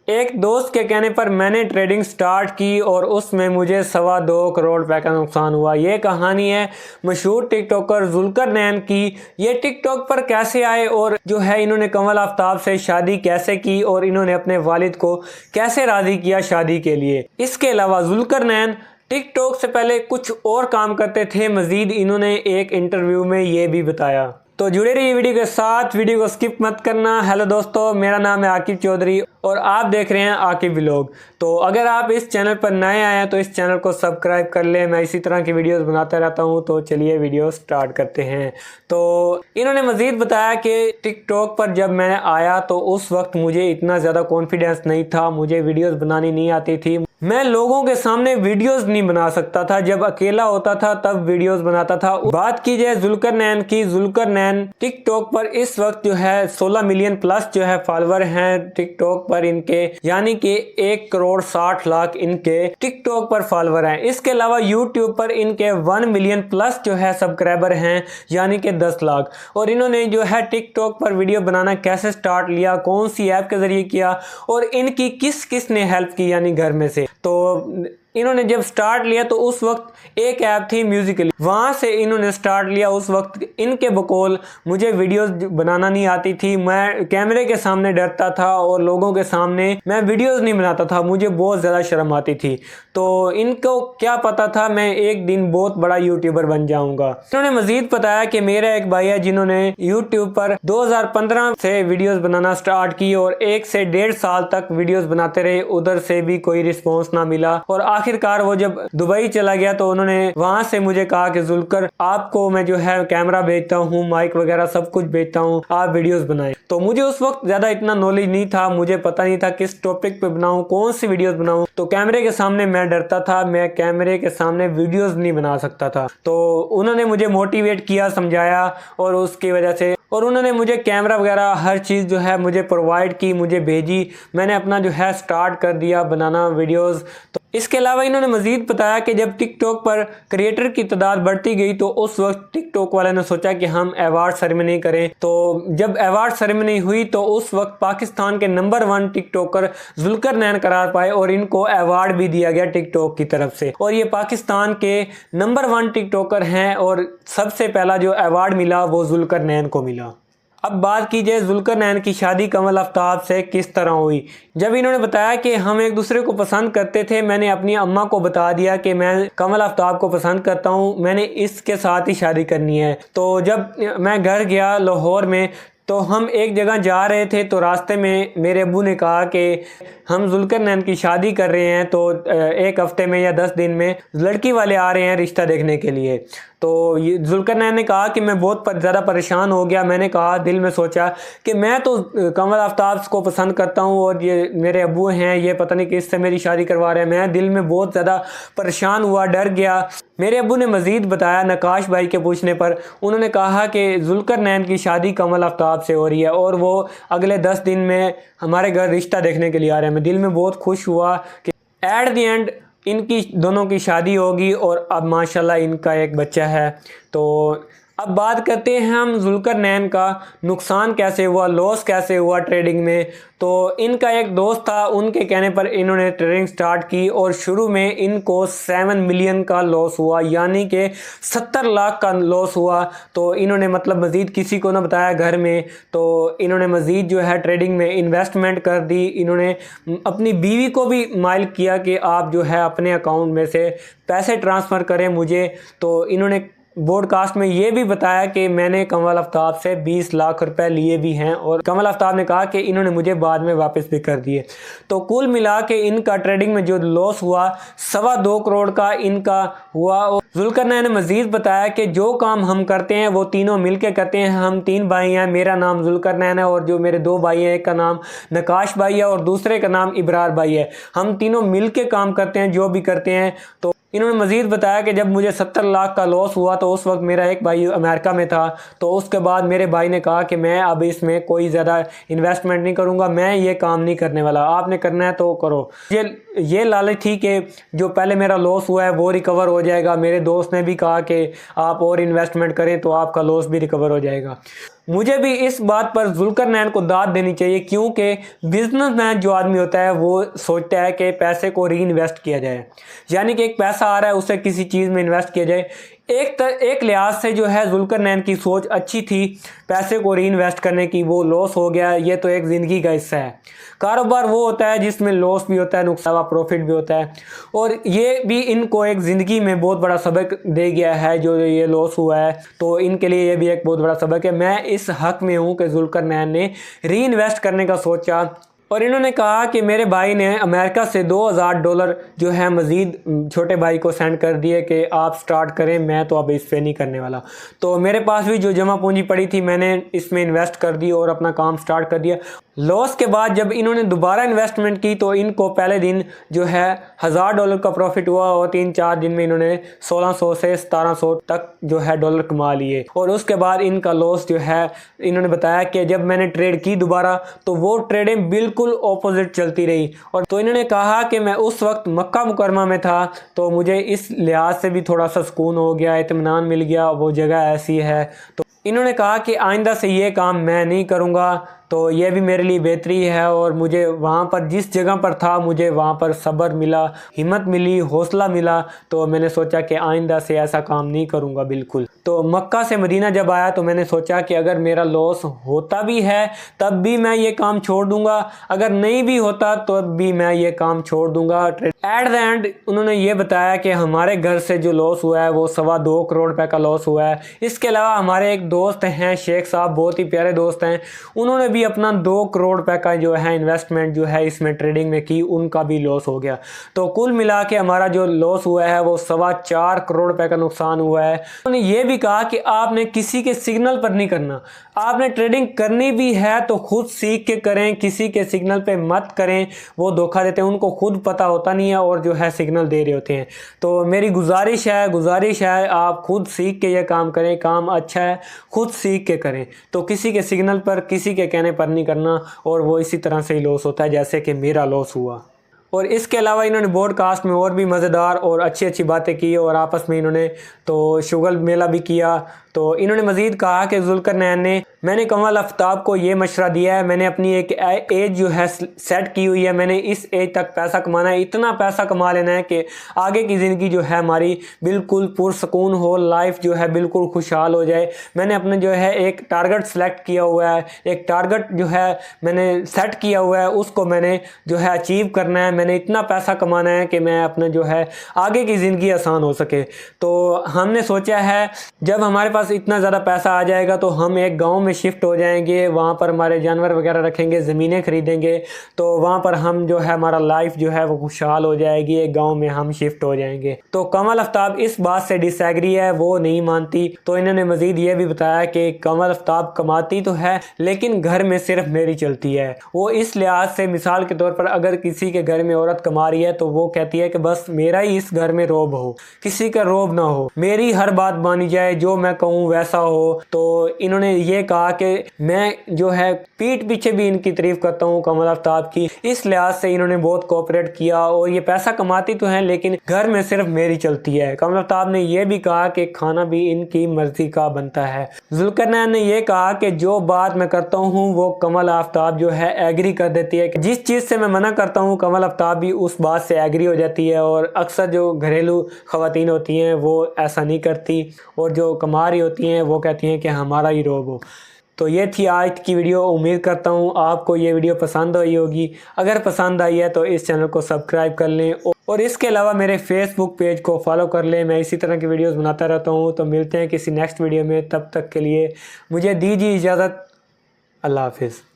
एक दोस्त के कहने पर मैंने ट्रेडिंग स्टार्ट की और उसमें मुझे 2.25 करोड़ रुपए का नुकसान हुआ। ये कहानी है मशहूर टिकटॉकर जुल्कर नैन की। ये टिकटॉक पर कैसे आए और जो है इन्होंने कमल आफ्ताब से शादी कैसे की और इन्होंने अपने वालिद को कैसे राज़ी किया शादी के लिए। इसके अलावा जुल्कर नैन टिकटॉक से पहले कुछ और काम करते थे, मजीद इन्होंने एक इंटरव्यू में ये भी बताया। तो जुड़े रहिए वीडियो के साथ, वीडियो को स्किप मत करना। हेलो दोस्तों, मेरा नाम है आकिब चौधरी और आप देख रहे हैं आकिब व्लॉग। तो अगर आप इस चैनल पर नए आए हैं तो इस चैनल को सब्सक्राइब कर लें। मैं इसी तरह की वीडियोस बनाता रहता हूं। तो चलिए वीडियो स्टार्ट करते हैं। तो इन्होंने मज़ीद बताया कि टिकटॉक पर जब मैं आया तो उस वक्त मुझे इतना ज़्यादा कॉन्फिडेंस नहीं था, मुझे वीडियोस बनानी नहीं आती थी, मैं लोगों के सामने वीडियोस नहीं बना सकता था। जब अकेला होता था तब वीडियोस बनाता था। बात की जाए जुल्कर नैन की, जुल्कर नैन टिकटॉक पर इस वक्त जो है 16 मिलियन प्लस जो है फॉलोअर हैं टिकटॉक पर इनके, यानी कि 1 करोड़ 60 लाख इनके टिकटॉक पर फॉलोअर हैं। इसके अलावा यूट्यूब पर इनके 1 मिलियन प्लस जो है सब्सक्राइबर हैं, यानी कि 10 लाख। और इन्होंने जो है टिकटॉक पर वीडियो बनाना कैसे स्टार्ट लिया, कौन सी ऐप के जरिए किया और इनकी किस किस ने हेल्प की, यानी घर में से। तो इन्होंने जब स्टार्ट लिया तो उस वक्त एक ऐप थी म्यूजिकली, वहां से इन्होंने स्टार्ट लिया। उस वक्त इनके बकौल मुझे वीडियोस बनाना नहीं आती थी, मैं कैमरे के सामने डरता था और लोगों के सामने मैं वीडियोस नहीं बनाता था, मुझे बहुत ज़्यादा शर्म आती थी। तो इनको क्या पता था मैं एक दिन बहुत बड़ा यूट्यूबर बन जाऊंगा। इन्होंने मजीद बताया कि मेरा एक भाई है जिन्होंने यूट्यूब पर 2015 से वीडियोस बनाना स्टार्ट की और 1 से 1.5 साल तक वीडियोस बनाते रहे, उधर से भी कोई रिस्पॉन्स ना मिला। और आखिरकार वो जब दुबई चला गया तो उन्होंने वहां से मुझे कहा कि जुल्कर आपको मैं जो है कैमरा भेजता हूँ, माइक वगैरह सब कुछ भेजता हूँ, आप वीडियोस बनाएं। तो मुझे उस वक्त ज्यादा इतना नॉलेज नहीं था, मुझे पता नहीं था किस टॉपिक पे बनाऊं, कौन सी वीडियोस बनाऊं। तो कैमरे के सामने मैं डरता था, मैं कैमरे के सामने वीडियोस नहीं बना सकता था। तो उन्होंने मुझे मोटिवेट किया, समझाया और उसकी वजह से और उन्होंने मुझे कैमरा वगैरह हर चीज़ जो है मुझे प्रोवाइड की, मुझे भेजी। मैंने अपना जो है स्टार्ट कर दिया बनाना वीडियोस। तो इसके अलावा इन्होंने मजीद बताया कि जब टिकटॉक पर क्रिएटर की तादाद बढ़ती गई तो उस वक्त टिकटॉक वाले ने सोचा कि हम अवार्ड सेरेमनी करें। तो जब अवार्ड सेरेमनी हुई तो उस वक्त पाकिस्तान के नंबर 1 टिकटॉकर जुल्कर नैन करार पाए और इनको अवार्ड भी दिया गया टिकटॉक की तरफ से। और ये पाकिस्तान के नंबर 1 टिकटॉकर हैं और सबसे पहला जो अवार्ड मिला वो जुल्कर नैन को मिला। अब बात की जाए जुल्कर नैन की शादी कमल आफ्ताब से किस तरह हुई। जब इन्होंने बताया कि हम एक दूसरे को पसंद करते थे, मैंने अपनी अम्मा को बता दिया कि मैं कमल आफ्ताब को पसंद करता हूं, मैंने इसके साथ ही शादी करनी है। तो जब मैं घर गया लाहौर में तो हम एक जगह जा रहे थे तो रास्ते में मेरे अब्बू ने कहा कि हम जुल्कर नैन की शादी कर रहे हैं, तो 1 हफ्ते में या 10 दिन में लड़की वाले आ रहे हैं रिश्ता देखने के लिए। तो ये जुल्कर नैन ने कहा कि मैं बहुत ज़्यादा परेशान हो गया। मैंने कहा, दिल में सोचा कि मैं तो कमल आफ्ताब को पसंद करता हूं और ये मेरे अब्बू हैं, ये पता नहीं किससे मेरी शादी करवा रहे हैं। मैं दिल में बहुत ज़्यादा परेशान हुआ, डर गया। मेरे अब्बू ने मज़ीद बताया नकाश भाई के पूछने पर, उन्होंने कहा कि जुल्कर नैन की शादी कमल आफ्ताब से हो रही है और वो अगले 10 दिन में हमारे घर रिश्ता देखने के लिए आ रहे हैं। मैं दिल में बहुत खुश हुआ कि एट द एंड इनकी दोनों की शादी होगी और अब माशाल्लाह इनका एक बच्चा है। तो अब बात करते हैं हम जुल्कर नैन का नुकसान कैसे हुआ, लॉस कैसे हुआ ट्रेडिंग में। तो इनका एक दोस्त था, उनके कहने पर इन्होंने ट्रेडिंग स्टार्ट की और शुरू में इनको 7 मिलियन का लॉस हुआ, यानी कि 70 लाख का लॉस हुआ। तो इन्होंने मतलब मज़ीद किसी को ना बताया घर में, तो इन्होंने मज़ीद जो है ट्रेडिंग में इन्वेस्टमेंट कर दी। इन्होंने अपनी बीवी को भी माइल किया कि आप जो है अपने अकाउंट में से पैसे ट्रांसफ़र करें मुझे। तो इन्होंने ब्रॉडकास्ट में ये भी बताया कि मैंने कमल आफ्ताब से 20 लाख रुपए लिए भी हैं और कमल आफ्ताब ने कहा कि इन्होंने मुझे बाद में वापस भी कर दिए। तो कुल मिला के इनका ट्रेडिंग में जो लॉस हुआ 2.25 करोड़ का इनका हुआ। और जुल्कर नैन ने मजीद बताया कि जो काम हम करते हैं वो तीनों मिलकर करते हैं। हम 3 भाई हैं, मेरा नाम जुल्कर नैन है और जो मेरे 2 भाई हैं, एक का नाम नकाश भाई है और दूसरे का नाम इब्रार भाई है। हम तीनों मिलकर काम करते हैं, जो भी करते हैं। तो इन्होंने मजीद बताया कि जब मुझे 70 लाख का लॉस हुआ तो उस वक्त मेरा एक भाई अमेरिका में था। तो उसके बाद मेरे भाई ने कहा कि मैं अब इसमें कोई ज़्यादा इन्वेस्टमेंट नहीं करूंगा, मैं ये काम नहीं करने वाला, आपने करना है तो करो। ये लालच थी कि जो पहले मेरा लॉस हुआ है वो रिकवर हो जाएगा। मेरे दोस्त ने भी कहा कि आप और इन्वेस्टमेंट करें तो आपका लॉस भी रिकवर हो जाएगा। मुझे भी इस बात पर जुल्करनैन को दाद देनी चाहिए, क्योंकि बिजनेसमैन जो आदमी होता है वो सोचता है कि पैसे को री इन्वेस्ट किया जाए, यानी कि एक पैसा आ रहा है उसे किसी चीज़ में इन्वेस्ट किया जाए। एक लिहाज से जो है जुल्करनैन की सोच अच्छी थी पैसे को री इन्वेस्ट करने की, वो लॉस हो गया, ये तो एक ज़िंदगी का हिस्सा है। कारोबार वो होता है जिसमें लॉस भी होता है, नुकसान प्रॉफिट भी होता है, और ये भी इनको एक ज़िंदगी में बहुत बड़ा सबक दे गया है जो ये लॉस हुआ है, तो इनके लिए ये भी एक बहुत बड़ा सबक है। मैं इस हक़ में हूँ कि जुल्करनैन ने री इन्वेस्ट करने का सोचा, और इन्होंने कहा कि मेरे भाई ने अमेरिका से $2000 जो है मज़ीद छोटे भाई को सेंड कर दिए कि आप स्टार्ट करें, मैं तो अब इस पे नहीं करने वाला। तो मेरे पास भी जो जमा पूंजी पड़ी थी मैंने इसमें इन्वेस्ट कर दी और अपना काम स्टार्ट कर दिया। लॉस के बाद जब इन्होंने दोबारा इन्वेस्टमेंट की तो इनको पहले दिन जो है $1000 का प्रॉफिट हुआ, और 3-4 दिन में इन्होंने 1600 से 1700 तक जो है डॉलर कमा लिए। और उसके बाद इनका लॉस जो है, इन्होंने बताया कि जब मैंने ट्रेड की दोबारा तो वो ट्रेडें बिल्कुल ऑपोजिट चलती रही। और तो इन्होंने कहा कि मैं उस वक्त मक्का मुकरमा में था, तो मुझे इस लिहाज से भी थोड़ा सा सुकून हो गया, इत्मीनान मिल गया, वो जगह ऐसी है। तो इन्होंने कहा कि आइंदा से ये काम मैं नहीं करूँगा, तो ये भी मेरे लिए बेहतरी है, और मुझे वहाँ पर जिस जगह पर था मुझे वहाँ पर सब्र मिला, हिम्मत मिली, हौसला मिला, तो मैंने सोचा कि आइंदा से ऐसा काम नहीं करूँगा बिल्कुल। तो मक्का से मदीना जब आया तो मैंने सोचा कि अगर मेरा लॉस होता भी है तब भी मैं ये काम छोड़ दूँगा, अगर नहीं भी होता तो भी मैं ये काम छोड़ दूँगा। एट द एंड उन्होंने ये बताया कि हमारे घर से जो लॉस हुआ है वो 2.25 करोड़ रुपए का लॉस हुआ है। इसके अलावा हमारे एक दोस्त हैं शेख साहब, बहुत ही प्यारे दोस्त हैं, उन्होंने भी अपना 2 करोड़ रुपए का जो है इन्वेस्टमेंट जो है इसमें ट्रेडिंग में की, उनका भी लॉस हो गया। तो कुल मिला के हमारा जो लॉस हुआ है वो 4.25 करोड़ रुपए का नुकसान हुआ है। उन्होंने ये भी कहा कि आपने किसी के सिग्नल पर नहीं करना, आपने ट्रेडिंग करनी भी है तो खुद सीख के करें, किसी के सिग्नल पे मत करें, वो धोखा देते हैं, उनको खुद पता होता नहीं है और जो है सिग्नल दे रहे होते हैं। तो मेरी गुजारिश है आप खुद सीख के ये काम करें, काम अच्छा है, खुद सीख के करें, तो किसी के सिग्नल पर, किसी के कहने पर नहीं करना, और वो इसी तरह से ही लॉस होता है जैसे कि मेरा लॉस हुआ। और इसके अलावा इन्होंने पॉडकास्ट में और भी मज़ेदार और अच्छी बातें की, और आपस में इन्होंने तो शुगल मेला भी किया। तो इन्होंने मज़ीद कहा कि जुल्करनैन ने, मैंने कमल आफ्ताब को ये मशवरा दिया है, मैंने अपनी एक एज जो है सेट की हुई है, मैंने इस एज तक पैसा कमाना है, इतना पैसा कमा लेना है कि आगे की ज़िंदगी जो है हमारी बिल्कुल पुरसकून हो, लाइफ जो है बिल्कुल खुशहाल हो जाए। मैंने अपने जो है एक टारगेट सेलेक्ट किया हुआ है, एक टारगेट जो है मैंने सेट किया हुआ है, उसको मैंने जो है अचीव करना है, मैंने इतना पैसा कमाना है कि मैं अपने जो है आगे की ज़िंदगी आसान हो सके। तो हमने सोचा है जब हमारे पास इतना ज़्यादा पैसा आ जाएगा तो हम एक गांव में शिफ्ट हो जाएंगे, वहाँ पर हमारे जानवर वगैरह रखेंगे, ज़मीनें खरीदेंगे, तो वहाँ पर हम जो है हमारा लाइफ जो है वो खुशहाल हो जाएगी, एक गांव में हम शिफ्ट हो जाएंगे। तो कमल आफ्ताब इस बात से डिसएग्री है, वो नहीं मानती। तो इन्होंने मज़ीद ये भी बताया कि कमल आफ्ताब कमाती तो है लेकिन घर में सिर्फ मेरी चलती है। वो इस लिहाज से, मिसाल के तौर पर अगर किसी के घर में औरत कमा रही है तो वो कहती है कि बस मेरा ही इस घर में रोब हो, किसी का रोब ना हो, मेरी हर बात मानी जाए, जो मैं कहूँ वैसा हो। तो इन्होंने ये कहा कि मैं जो है पीठ पीछे भी इनकी तारीफ करता हूँ कमल आफ्ताब की, इस लिहाज से इन्होंने बहुत कोऑपरेट किया, और ये पैसा कमाती तो है लेकिन घर में सिर्फ मेरी चलती है। कमल आफ्ताब ने यह भी कहा कि खाना भी इनकी मर्जी का बनता है। जुल्करनैन ने यह कहा कि जो बात मैं करता हूँ वो कमल आफ्ताब जो है एग्री कर देती है, जिस चीज़ से मैं मना करता हूँ कमल आफ्ताब भी उस बात से एग्री हो जाती है। और अक्सर जो घरेलू ख़वातीन होती हैं वो ऐसा नहीं करती, और जो कमा रही होती हैं वो कहती हैं कि हमारा ही रोब हो। तो ये थी आज की वीडियो। उम्मीद करता हूँ आपको ये वीडियो पसंद आई होगी। अगर पसंद आई है तो इस चैनल को सब्सक्राइब कर लें, और इसके अलावा मेरे फेसबुक पेज को फॉलो कर लें। मैं इसी तरह की वीडियोस बनाता रहता हूँ। तो मिलते हैं किसी नेक्स्ट वीडियो में, तब तक के लिए मुझे दीजिए इजाज़त। अल्लाह हाफिज़।